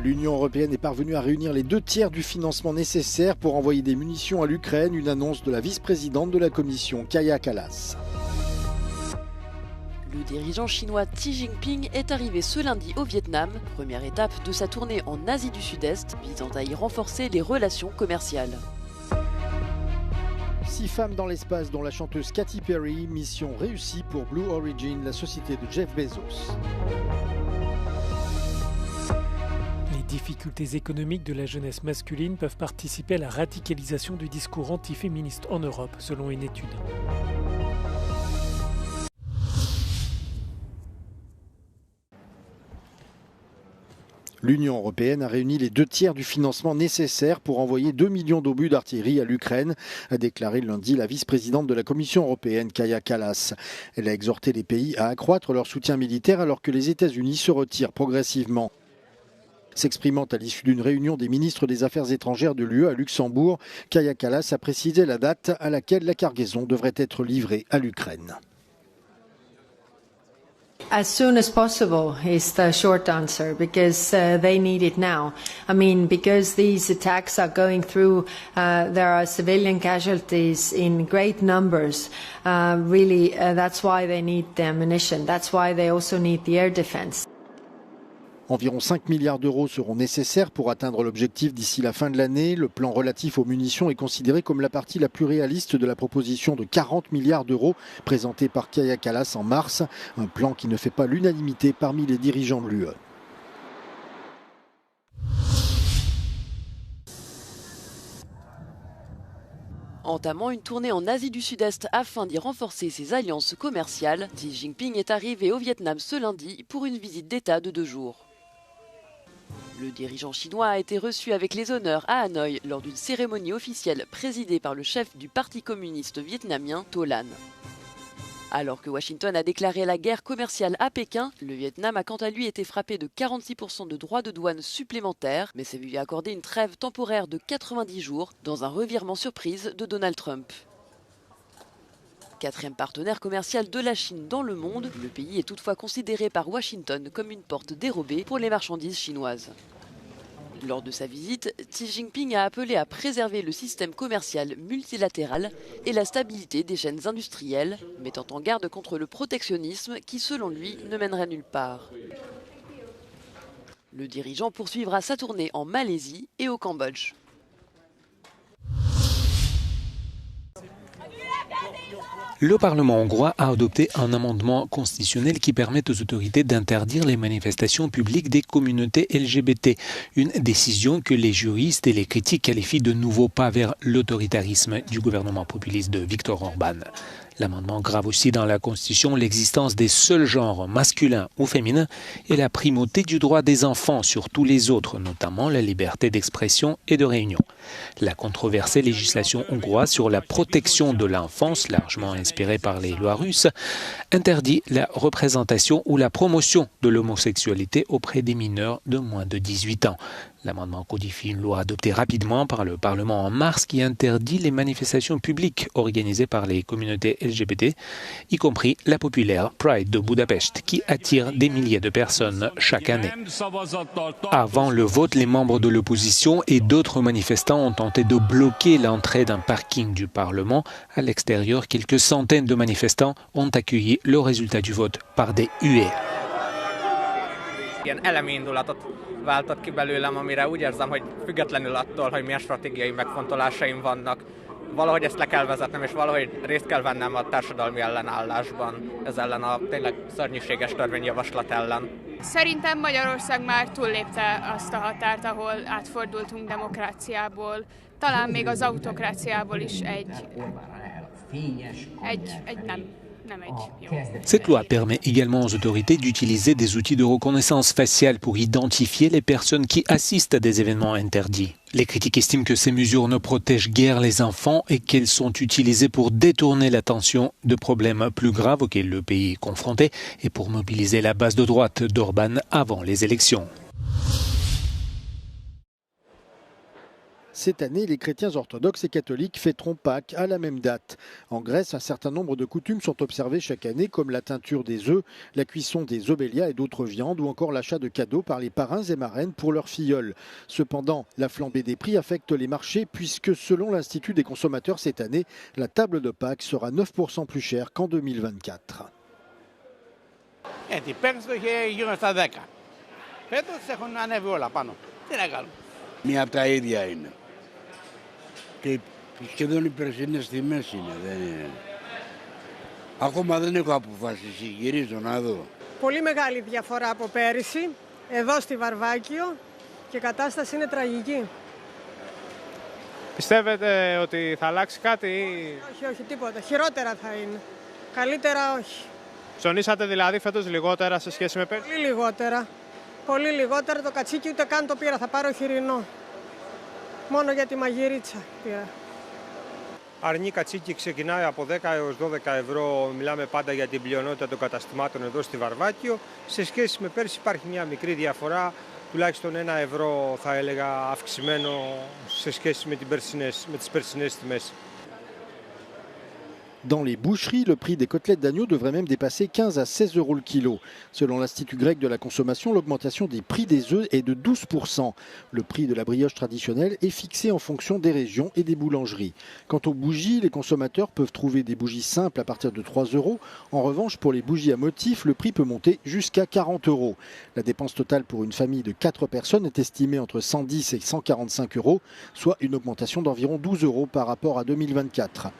L'Union européenne est parvenue à réunir les 2/3 du financement nécessaire pour envoyer des munitions à l'Ukraine, une annonce de la vice-présidente de la Commission, Kaja Kallas. Le dirigeant chinois Xi Jinping est arrivé ce lundi au Vietnam, première étape de sa tournée en Asie du Sud-Est, visant à y renforcer les relations commerciales. 6 femmes dans l'espace, dont la chanteuse Katy Perry, mission réussie pour Blue Origin, la société de Jeff Bezos. Les difficultés économiques de la jeunesse masculine peuvent participer à la radicalisation du discours antiféministe en Europe, selon une étude. L'Union européenne a réuni les 2/3 du financement nécessaire pour envoyer 2 millions d'obus d'artillerie à l'Ukraine, a déclaré lundi la vice-présidente de la Commission européenne, Kaja Kallas. Elle a exhorté les pays à accroître leur soutien militaire alors que les États-Unis se retirent progressivement. S'exprimant à l'issue d'une réunion des ministres des Affaires étrangères de l'UE à Luxembourg, Kaja Kallas a précisé la date à laquelle la cargaison devrait être livrée à l'Ukraine. As soon as possible is the short answer, because they need it now. I mean, because these attacks are going through, there are civilian casualties in great numbers. That's why they need the ammunition. That's why they also need the air defense. Environ 5 milliards d'euros seront nécessaires pour atteindre l'objectif d'ici la fin de l'année. Le plan relatif aux munitions est considéré comme la partie la plus réaliste de la proposition de 40 milliards d'euros présentée par Kaja Kallas en mars. Un plan qui ne fait pas l'unanimité parmi les dirigeants de l'UE. Entamant une tournée en Asie du Sud-Est afin d'y renforcer ses alliances commerciales, Xi Jinping est arrivé au Vietnam ce lundi pour une visite d'État de 2 jours. Le dirigeant chinois a été reçu avec les honneurs à Hanoï lors d'une cérémonie officielle présidée par le chef du Parti communiste vietnamien, To Lan. Alors que Washington a déclaré la guerre commerciale à Pékin, le Vietnam a quant à lui été frappé de 46% de droits de douane supplémentaires, mais s'est vu accorder une trêve temporaire de 90 jours dans un revirement surprise de Donald Trump. 4e partenaire commercial de la Chine dans le monde, le pays est toutefois considéré par Washington comme une porte dérobée pour les marchandises chinoises. Lors de sa visite, Xi Jinping a appelé à préserver le système commercial multilatéral et la stabilité des chaînes industrielles, mettant en garde contre le protectionnisme qui, selon lui, ne mènerait nulle part. Le dirigeant poursuivra sa tournée en Malaisie et au Cambodge. Le Parlement hongrois a adopté un amendement constitutionnel qui permet aux autorités d'interdire les manifestations publiques des communautés LGBT. Une décision que les juristes et les critiques qualifient de nouveau pas vers l'autoritarisme du gouvernement populiste de Viktor Orban. L'amendement grave aussi dans la Constitution l'existence des seuls genres masculins ou féminins et la primauté du droit des enfants sur tous les autres, notamment la liberté d'expression et de réunion. La controversée législation hongroise sur la protection de l'enfance, largement inspirée par les lois russes, interdit la représentation ou la promotion de l'homosexualité auprès des mineurs de moins de 18 ans. L'amendement codifie une loi adoptée rapidement par le Parlement en mars qui interdit les manifestations publiques organisées par les communautés LGBT, y compris la populaire Pride de Budapest, qui attire des milliers de personnes chaque année. Avant le vote, les membres de l'opposition et d'autres manifestants ont tenté de bloquer l'entrée d'un parking du Parlement. À l'extérieur, quelques centaines de manifestants ont accueilli le résultat du vote par des huées. Ilyen elemi indulatot váltott ki belőlem, amire úgy érzem, hogy függetlenül attól, hogy milyen stratégiai megfontolásaim vannak, valahogy ezt le kell vezetnem, és valahogy részt kell vennem a társadalmi ellenállásban, ez ellen a tényleg szörnyűséges törvényjavaslat ellen. Szerintem Magyarország már túllépte azt a határt, ahol átfordultunk demokráciából, talán még az autokráciából is egy nem. Cette loi permet également aux autorités d'utiliser des outils de reconnaissance faciale pour identifier les personnes qui assistent à des événements interdits. Les critiques estiment que ces mesures ne protègent guère les enfants et qu'elles sont utilisées pour détourner l'attention de problèmes plus graves auxquels le pays est confronté et pour mobiliser la base de droite d'Orban avant les élections. Cette année, les chrétiens orthodoxes et catholiques fêteront Pâques à la même date. En Grèce, un certain nombre de coutumes sont observées chaque année, comme la teinture des œufs, la cuisson des obélias et d'autres viandes, ou encore l'achat de cadeaux par les parrains et marraines pour leurs filleuls. Cependant, la flambée des prix affecte les marchés puisque, selon l'Institut des consommateurs cette année, la table de Pâques sera 9% plus chère qu'en 2024. Πέρσι το είχε γύρω στα 10. Φέτος έχουν ανέβει όλα πάνω. Τι να κάνουμε. Μία από τα ίδια είναι. Και σχεδόν οι περσινές τιμές είναι. Δεν είναι. Ακόμα δεν έχω αποφασίσει. Γυρίζω να δω. Πολύ μεγάλη διαφορά από πέρυσι. Εδώ στη Βαρβάκιο και η κατάσταση είναι τραγική. Πιστεύετε ότι θα αλλάξει κάτι? Όχι, τίποτα. Χειρότερα θα είναι. Καλύτερα όχι. Ψωνίσατε δηλαδή φέτος λιγότερα σε σχέση με πέρσι? Πολύ λιγότερα. Πολύ λιγότερα. Το κατσίκι ούτε καν το πήρα. Θα πάρω χοιρινό. Μόνο για τη μαγειρίτσα πήρα. Αρνί κατσίκι ξεκινάει από 10 έως 12 ευρώ. Μιλάμε πάντα για την πλειονότητα των καταστημάτων εδώ στη Βαρβάκιο. Σε σχέση με πέρσι υπάρχει μια μικρή διαφορά. Τουλάχιστον 1 ευρώ θα έλεγα αυξημένο σε σχέση με τις περσινές τιμές. Dans les boucheries, le prix des côtelettes d'agneau devrait même dépasser 15 à 16 euros le kilo. Selon l'Institut grec de la consommation, l'augmentation des prix des œufs est de 12%. Le prix de la brioche traditionnelle est fixé en fonction des régions et des boulangeries. Quant aux bougies, les consommateurs peuvent trouver des bougies simples à partir de 3 euros. En revanche, pour les bougies à motifs, le prix peut monter jusqu'à 40 euros. La dépense totale pour une famille de 4 personnes est estimée entre 110 et 145 euros, soit une augmentation d'environ 12 euros par rapport à 2024.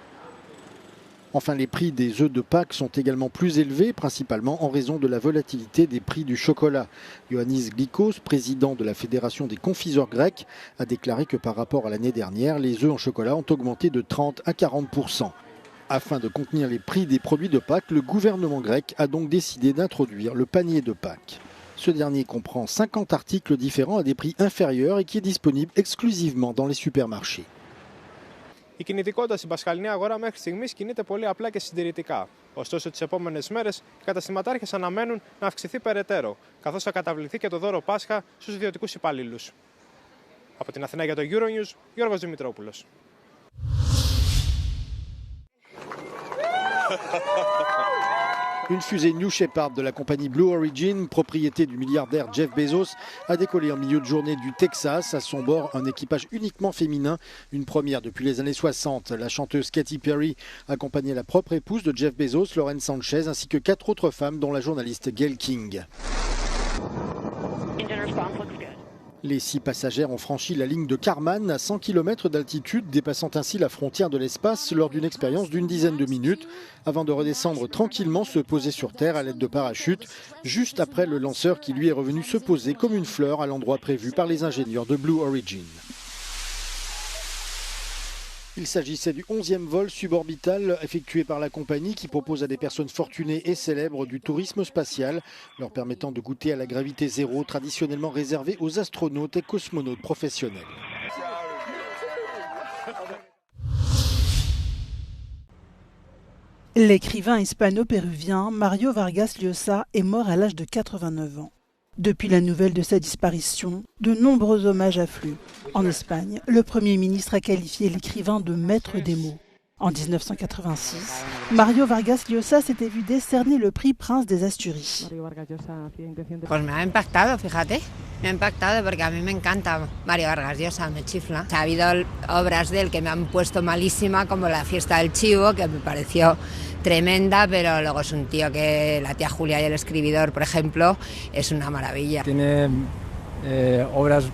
Enfin, les prix des œufs de Pâques sont également plus élevés, principalement en raison de la volatilité des prix du chocolat. Ioannis Glikos, président de la Fédération des confiseurs grecs, a déclaré que par rapport à l'année dernière, les œufs en chocolat ont augmenté de 30 à 40%. Afin de contenir les prix des produits de Pâques, le gouvernement grec a donc décidé d'introduire le panier de Pâques. Ce dernier comprend 50 articles différents à des prix inférieurs et qui est disponible exclusivement dans les supermarchés. Η κινητικότητα στην πασχαλινή αγορά μέχρι στιγμής κινείται πολύ απλά και συντηρητικά. Ωστόσο, τις επόμενες μέρες οι καταστηματάρχες αναμένουν να αυξηθεί περαιτέρω, καθώς θα καταβληθεί και το δώρο Πάσχα στους ιδιωτικούς υπαλλήλους. Από την Αθηνά για το Euronews, Γιώργος Δημητρόπουλος. Une fusée New Shepard de la compagnie Blue Origin, propriété du milliardaire Jeff Bezos, a décollé en milieu de journée du Texas. À son bord, un équipage uniquement féminin, une première depuis les années 60. La chanteuse Katy Perry accompagnait la propre épouse de Jeff Bezos, Lauren Sanchez, ainsi que 4 autres femmes, dont la journaliste Gayle King. Les 6 passagères ont franchi la ligne de Kármán à 100 km d'altitude, dépassant ainsi la frontière de l'espace lors d'une expérience d'une dizaine de minutes, avant de redescendre tranquillement, se poser sur Terre à l'aide de parachutes, juste après le lanceur qui lui est revenu se poser comme une fleur à l'endroit prévu par les ingénieurs de Blue Origin. Il s'agissait du 11e vol suborbital effectué par la compagnie qui propose à des personnes fortunées et célèbres du tourisme spatial, leur permettant de goûter à la gravité zéro traditionnellement réservée aux astronautes et cosmonautes professionnels. L'écrivain hispano-péruvien Mario Vargas Llosa est mort à l'âge de 89 ans. Depuis la nouvelle de sa disparition, de nombreux hommages affluent. En Espagne, le Premier ministre a qualifié l'écrivain de maître des mots. En 1986, Mario Vargas Llosa s'était vu décerner le prix Prince des Asturies. Pues me ha impactado, fíjate. Me ha impactado porque a mí me encanta Mario Vargas Llosa, me chifla. Ha habido obras de él que me han puesto malísima, como La fiesta del chivo, que me pareció tremenda, pero luego es un tío que La tía Julia y el escribidor, por ejemplo, es una maravilla. Tiene obras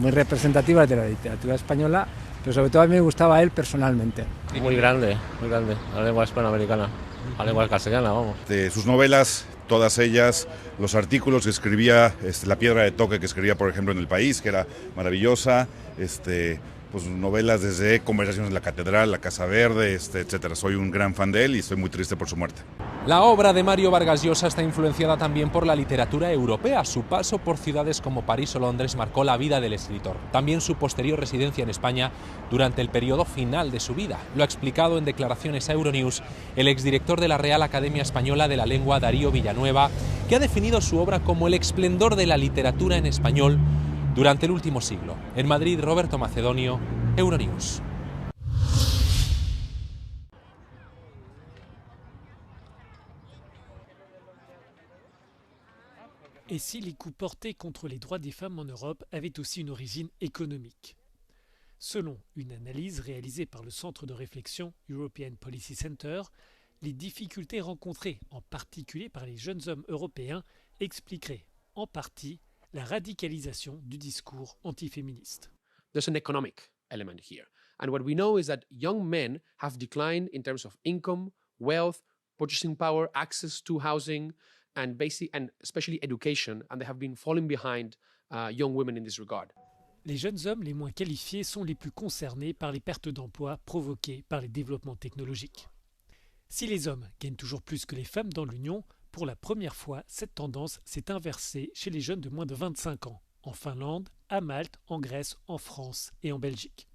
muy representativas de la literatura española, pero sobre todo a mí me gustaba él personalmente. Muy grande, la lengua hispanoamericana, la lengua castellana, vamos. De sus novelas, todas ellas, los artículos que escribía, La piedra de toque que escribía, por ejemplo, en El País, que era maravillosa, pues novelas desde Conversaciones en la Catedral, La Casa Verde, etcétera. Soy un gran fan de él y estoy muy triste por su muerte. La obra de Mario Vargas Llosa está influenciada también por la literatura europea. Su paso por ciudades como París o Londres marcó la vida del escritor. También su posterior residencia en España durante el periodo final de su vida. Lo ha explicado en declaraciones a Euronews el exdirector de la Real Academia Española de la Lengua, Darío Villanueva, que ha definido su obra como el esplendor de la literatura en español, durante el último siglo. En Madrid, Roberto Macedonio, Euronews. Et si les coups portés contre les droits des femmes en Europe avaient aussi une origine économique? Selon une analyse réalisée par le centre de réflexion European Policy Center, les difficultés rencontrées, en particulier par les jeunes hommes européens, expliqueraient en partie la radicalisation du discours antiféministe. There's an economic element here. And what we know is that young men have declined in terms of income, wealth, purchasing power, access to housing, and especially education, and they have been falling behind young women in this regard. Les jeunes hommes les moins qualifiés sont les plus concernés par les pertes d'emploi provoquées par les développements technologiques. Si les hommes gagnent toujours plus que les femmes dans l'Union, pour la première fois, cette tendance s'est inversée chez les jeunes de moins de 25 ans, en Finlande, à Malte, en Grèce, en France et en Belgique.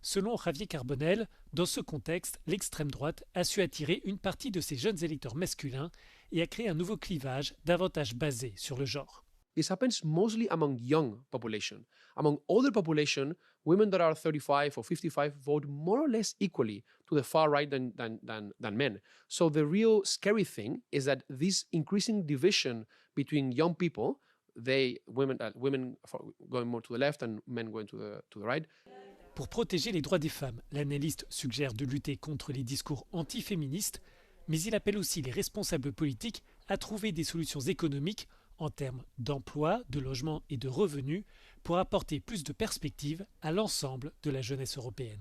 Selon Javier Carbonell, dans ce contexte, l'extrême droite a su attirer une partie de ses jeunes électeurs masculins et a créé un nouveau clivage davantage basé sur le genre. This happens mostly among young population. Among older population, women that are 35 or 55 vote more or less equally to the far right than men. So the real scary thing is that this increasing division between young people, women going more to the left and men going to the right. Pour protéger les droits des femmes, l'analyste suggère de lutter contre les discours antiféministes, mais il appelle aussi les responsables politiques à trouver des solutions économiques en termes d'emploi, de logement et de revenus pour apporter plus de perspectives à l'ensemble de la jeunesse européenne.